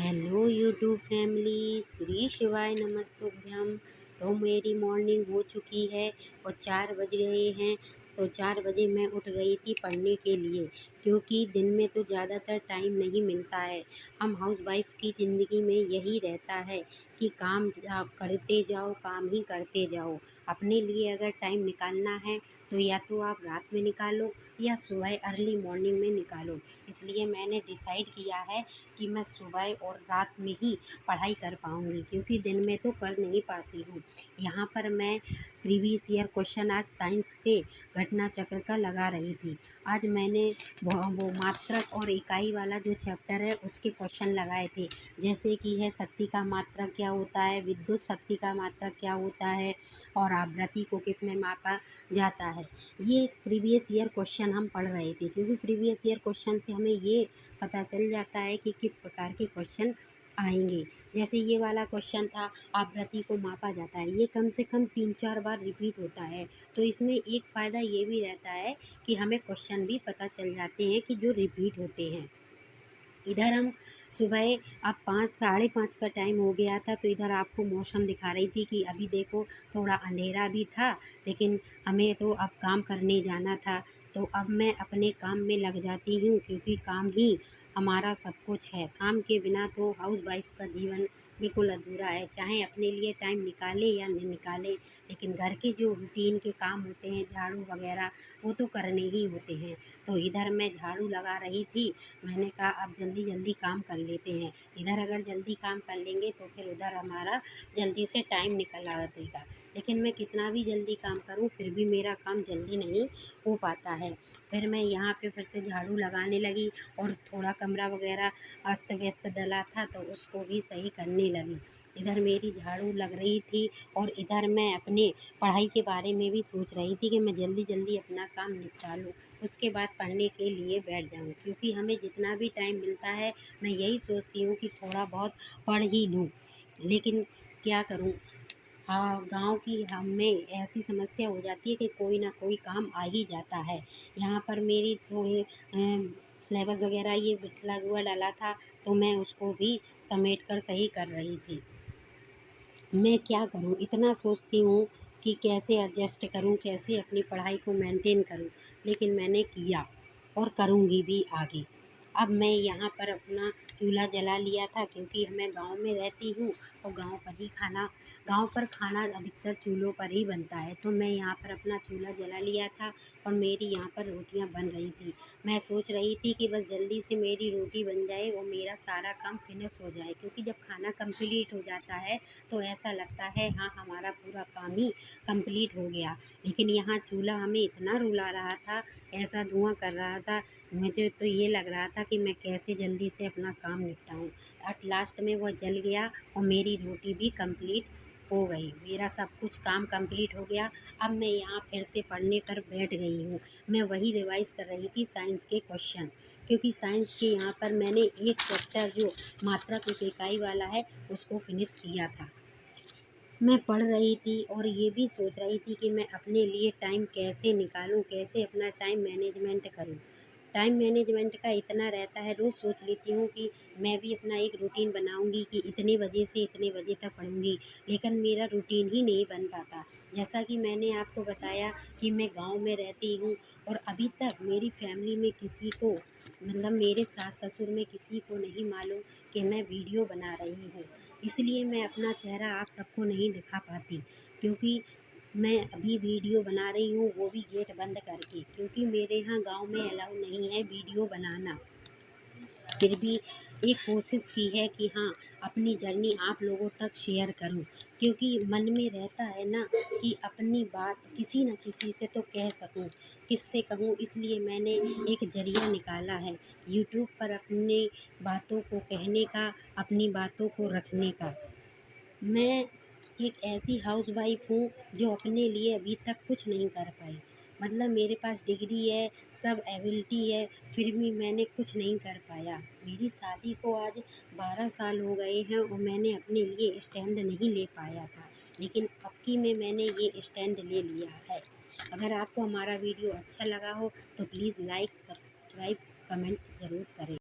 Hello YouTube family, Shri शिवाय नमस्तुभ्यम। तो मेरी मॉर्निंग हो चुकी है और 4 बज गए हैं। तो 4 बजे मैं उठ गई थी पढ़ने के लिए, क्योंकि दिन में तो ज़्यादातर टाइम नहीं मिलता है। हम हाउसवाइफ की ज़िंदगी में यही रहता है कि काम करते जाओ, काम ही करते जाओ। अपने लिए अगर टाइम निकालना है तो या तो आप रात में निकालो या सुबह अर्ली मॉर्निंग में निकालो। इसलिए मैंने डिसाइड किया है कि मैं सुबह और रात में ही पढ़ाई कर पाऊँगी, क्योंकि दिन में तो कर नहीं पाती हूँ। यहाँ पर मैं प्रीवियस ईयर क्वेश्चन आज साइंस के घटना चक्र का लगा रही थी। आज मैंने वो मात्रक और इकाई वाला जो चैप्टर है उसके क्वेश्चन लगाए थे, जैसे कि है शक्ति का मात्रक क्या होता है, विद्युत शक्ति का मात्रक क्या होता है और आवृत्ति को किस में मापा जाता है। ये प्रीवियस ईयर क्वेश्चन हम पढ़ रहे थे, क्योंकि प्रीवियस ईयर क्वेश्चन से हमें ये पता चल जाता है कि किस प्रकार के क्वेश्चन आएंगे। जैसे ये वाला क्वेश्चन था, आवृत्ति को मापा जाता है, ये कम से कम 3-4 बार रिपीट होता है। तो इसमें एक फ़ायदा ये भी रहता है कि हमें क्वेश्चन भी पता चल जाते हैं कि जो रिपीट होते हैं। इधर हम सुबह अब 5 साढ़े 5 का टाइम हो गया था, तो इधर आपको मौसम दिखा रही थी कि अभी देखो थोड़ा अंधेरा भी था, लेकिन हमें तो अब काम करने जाना था। तो अब मैं अपने काम में लग जाती हूँ, क्योंकि काम ही हमारा सब कुछ है। काम के बिना तो हाउसवाइफ का जीवन बिल्कुल अधूरा है, चाहे अपने लिए टाइम निकाले या नहीं निकाले, लेकिन घर के जो रूटीन के काम होते हैं, झाड़ू वगैरह, वो तो करने ही होते हैं। तो इधर मैं झाड़ू लगा रही थी। मैंने कहा अब जल्दी जल्दी काम कर लेते हैं। इधर अगर जल्दी काम कर लेंगे तो फिर उधर हमारा जल्दी से टाइम निकल आएगा, लेकिन मैं कितना भी जल्दी काम करूं फिर भी मेरा काम जल्दी नहीं हो पाता है। फिर मैं यहाँ पे फिर से झाड़ू लगाने लगी और थोड़ा कमरा वगैरह अस्त व्यस्त डला था तो उसको भी सही करने लगी। इधर मेरी झाड़ू लग रही थी और इधर मैं अपने पढ़ाई के बारे में भी सोच रही थी कि मैं जल्दी जल्दी अपना काम निपटा लूँ, उसके बाद पढ़ने के लिए बैठ जाऊँ। क्योंकि हमें जितना भी टाइम मिलता है मैं यही सोचती हूँ कि थोड़ा बहुत पढ़ ही लूँ, लेकिन क्या करूँ। हाँ, गाँव की हमें ऐसी समस्या हो जाती है कि कोई ना कोई काम आ ही जाता है। यहाँ पर मेरी थोड़े सिलेबस वगैरह ये पिछला हुआ डला था, तो मैं उसको भी समेट कर सही कर रही थी। मैं क्या करूँ, इतना सोचती हूँ कि कैसे एडजस्ट करूँ, कैसे अपनी पढ़ाई को मेंटेन करूँ, लेकिन मैंने किया और करूँगी भी आगे। अब मैं यहाँ पर अपना चूल्हा जला लिया था, क्योंकि मैं गांव में रहती हूँ और गांव पर खाना अधिकतर चूल्हों पर ही बनता है। तो मैं यहाँ पर अपना चूल्हा जला लिया था और मेरी यहाँ पर रोटियाँ बन रही थी। मैं सोच रही थी कि बस जल्दी से मेरी रोटी बन जाए और मेरा सारा काम फिनिश हो जाए, क्योंकि जब खाना कंप्लीट हो जाता है तो ऐसा लगता है हाँ हमारा पूरा काम ही कंप्लीट हो गया। लेकिन यहाँ चूल्हा हमें इतना रुला रहा था, ऐसा धुआं कर रहा था, मुझे तो ये लग रहा था कि मैं कैसे जल्दी से अपना काम निपटाऊँ। एट लास्ट में वो जल गया और मेरी रोटी भी कंप्लीट हो गई, मेरा सब कुछ काम कंप्लीट हो गया। अब मैं यहाँ फिर से पढ़ने पर बैठ गई हूँ। मैं वही रिवाइज़ कर रही थी साइंस के क्वेश्चन, क्योंकि साइंस के यहाँ पर मैंने एक चैप्टर जो मात्रक एक इकाई वाला है उसको फिनिश किया था। मैं पढ़ रही थी और ये भी सोच रही थी कि मैं अपने लिए टाइम कैसे निकालूं, कैसे अपना टाइम मैनेजमेंट करूं। टाइम मैनेजमेंट का इतना रहता है, रोज़ सोच लेती हूँ कि मैं भी अपना एक रूटीन बनाऊंगी कि इतने बजे से इतने बजे तक पढ़ूंगी, लेकिन मेरा रूटीन ही नहीं बन पाता। जैसा कि मैंने आपको बताया कि मैं गांव में रहती हूँ और अभी तक मेरी फैमिली में किसी को, मतलब मेरे सास ससुर में किसी को नहीं मालूम कि मैं वीडियो बना रही हूँ। इसलिए मैं अपना चेहरा आप सबको नहीं दिखा पाती, क्योंकि मैं अभी वीडियो बना रही हूँ, वो भी गेट बंद करके, क्योंकि मेरे यहाँ गांव में अलाउ नहीं है वीडियो बनाना। फिर भी एक कोशिश की है कि हाँ अपनी जर्नी आप लोगों तक शेयर करूं, क्योंकि मन में रहता है ना कि अपनी बात किसी न किसी से तो कह सकूं, किससे कहूं। इसलिए मैंने एक जरिया निकाला है यूट्यूब पर अपनी बातों को कहने का, अपनी बातों को रखने का। मैं एक ऐसी हाउसवाइफ हूँ जो अपने लिए अभी तक कुछ नहीं कर पाई। मतलब मेरे पास डिग्री है, सब एबिलिटी है, फिर भी मैंने कुछ नहीं कर पाया। मेरी शादी को आज 12 साल हो गए हैं और मैंने अपने लिए स्टैंड नहीं ले पाया था, लेकिन अब की में मैंने ये स्टैंड ले लिया है। अगर आपको हमारा वीडियो अच्छा लगा हो तो प्लीज़ लाइक, सब्सक्राइब, कमेंट ज़रूर करें।